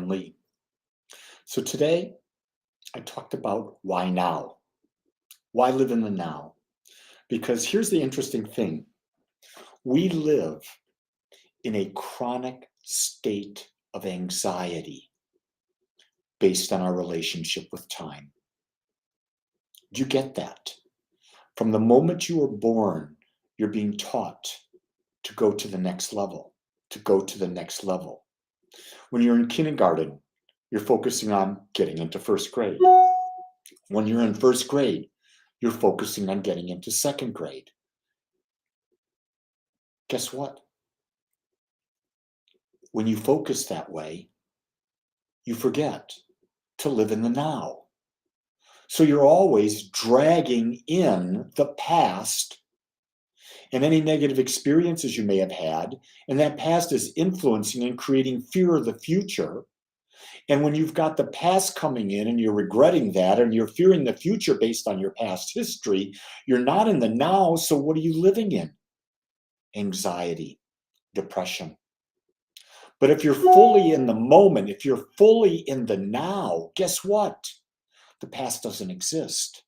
Lee. So today I talked about why now? Why live in the now? Because here's the interesting thing. We live in a chronic state of anxiety based on our relationship with time. Do you get that? From the moment you were born, you're being taught to go to the next level, to go to the next level. When you're in kindergarten, you're focusing on getting into first grade. When you're in first grade, you're focusing on getting into second grade. Guess what? When you focus that way, you forget to live in the now. So you're always dragging in the past and any negative experiences you may have had, and that past is influencing and creating fear of the future. And when you've got the past coming in and you're regretting that and you're fearing the future based on your past history, you're not in the now. So what are you living in? Anxiety, depression. But if you're fully in the moment, if you're fully in the guess what? The past doesn't exist.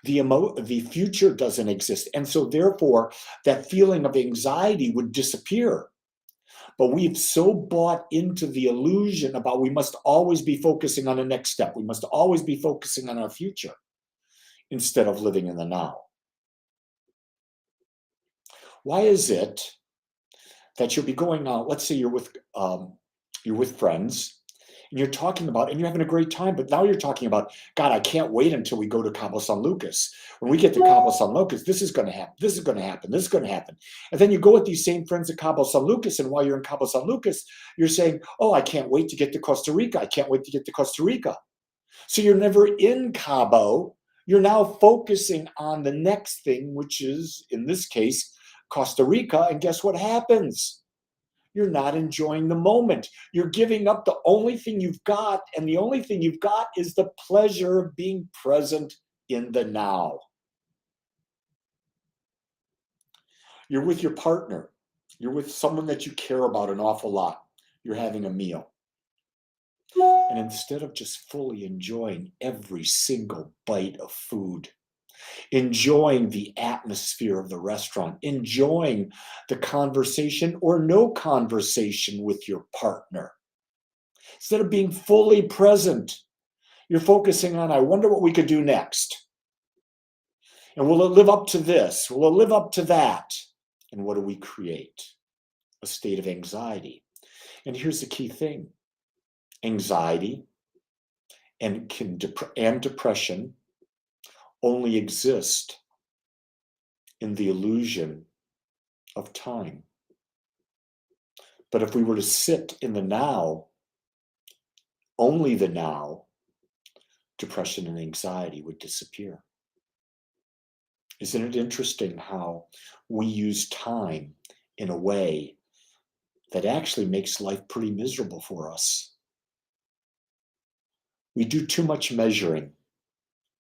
The future doesn't exist. And so therefore, that feeling of anxiety would disappear. But we've so bought into the illusion about we must always be focusing on the next step. We must always be focusing on our future instead of living in the now. Why is it that you'll be going out, let's say you're with friends, and you're talking about, and you're having a great time, but now you're talking about, God, I can't wait until we go to Cabo San Lucas. When we get to Cabo San Lucas, this is going to happen, this is going to happen, this is going to happen. And then you go with these same friends at Cabo San Lucas, and while you're in Cabo San Lucas, you're saying, oh, I can't wait to get to Costa Rica. I can't wait to get to Costa Rica. So you're never in Cabo. You're now focusing on the next thing, which is, in this case, Costa Rica. And guess what happens? You're not enjoying the moment. You're giving up the only thing you've got, and the only thing you've got is the pleasure of being present in the now. You're with your partner. You're with someone that you care about an awful lot. You're having a meal. And instead of just fully enjoying every single bite of food, enjoying the atmosphere of the restaurant, enjoying the conversation or no conversation with your partner. Instead of being fully present, you're focusing on, I wonder what we could do next. And will it live up to this? Will it live up to that? And what do we create? A state of anxiety. And here's the key thing. Anxiety and depression only exist in the illusion of time. But if we were to sit in the now, only the now, depression and anxiety would disappear. Isn't it interesting how we use time in a way that actually makes life pretty miserable for us? We do too much measuring.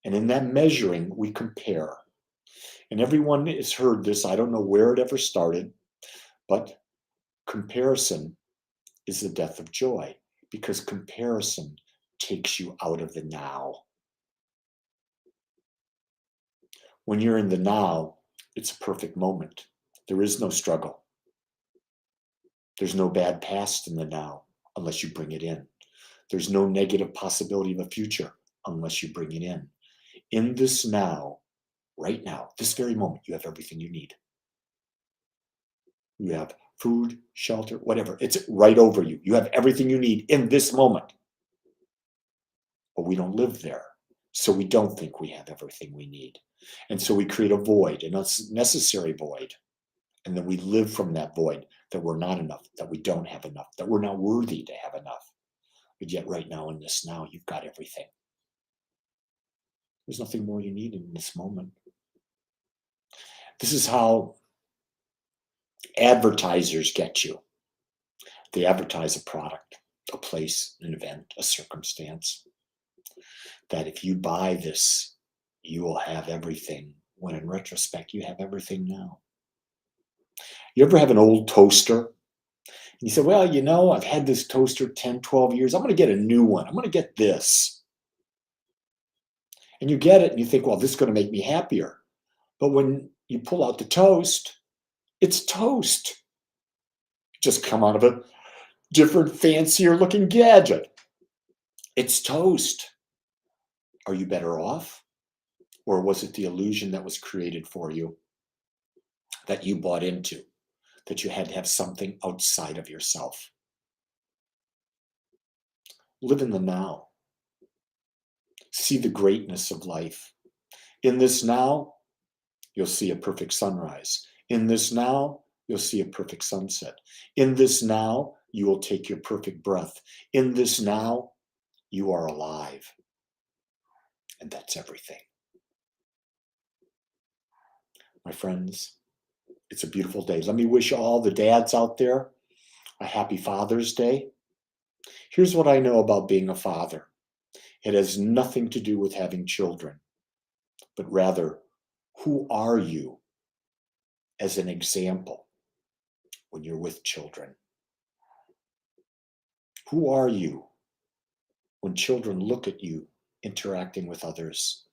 And in that measuring, we compare. And everyone has heard this. I don't know where it ever started, but comparison is the death of joy, because comparison takes you out of the now. When you're in the now, it's a perfect moment. There is no struggle. There's no bad past in the now unless you bring it in. There's no negative possibility of a future unless you bring it in. In this now, right now, this very moment, you have everything you need. You have food, shelter, whatever. It's right over you. You have everything you need in this moment. But we don't live there. So we don't think we have everything we need. And so we create a void, an unnecessary void. And then we live from that void, that we're not enough, that we don't have enough, that we're not worthy to have enough. But yet right now in this now, you've got everything. There's nothing more you need in this moment. This is how advertisers get you. They advertise a product, a place, an event, a circumstance. That if you buy this, you will have everything. When in retrospect, you have everything now. You ever have an old toaster You say, well, I've had this toaster 10, 12 years. I'm going to get a new one. I'm going to get this. And you get it and you think, well, this is going to make me happier. But when you pull out the toast, it's toast. Just come out of a different, fancier looking gadget. It's toast. Are you better off? Or was it the illusion that was created for you that you bought into, that you had to have something outside of yourself? Live in the now. See the greatness of life. In this now, you'll see a perfect sunrise. In this now, you'll see a perfect sunset. In this now, you will take your perfect breath. In this now, you are alive. And that's everything. My friends, it's a beautiful day. Let me wish all the dads out there a happy Father's Day. Here's what I know about being a father. It has nothing to do with having children, but rather, who are you as an example when you're with children? Who are you when children look at you interacting with others?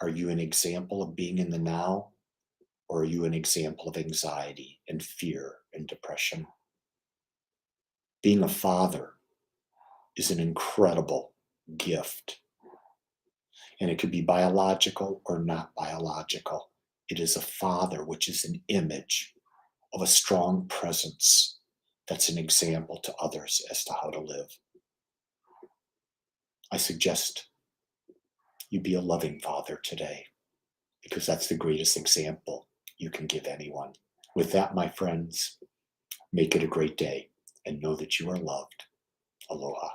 Are you an example of being in the now, or are you an example of anxiety and fear and depression? Being a father is an incredible gift. And it could be biological or not biological. It is a father, which is an image of a strong presence that's an example to others as to how to live. I suggest you be a loving father today, because that's the greatest example you can give anyone. With that, my friends, make it a great day and know that you are loved. Aloha.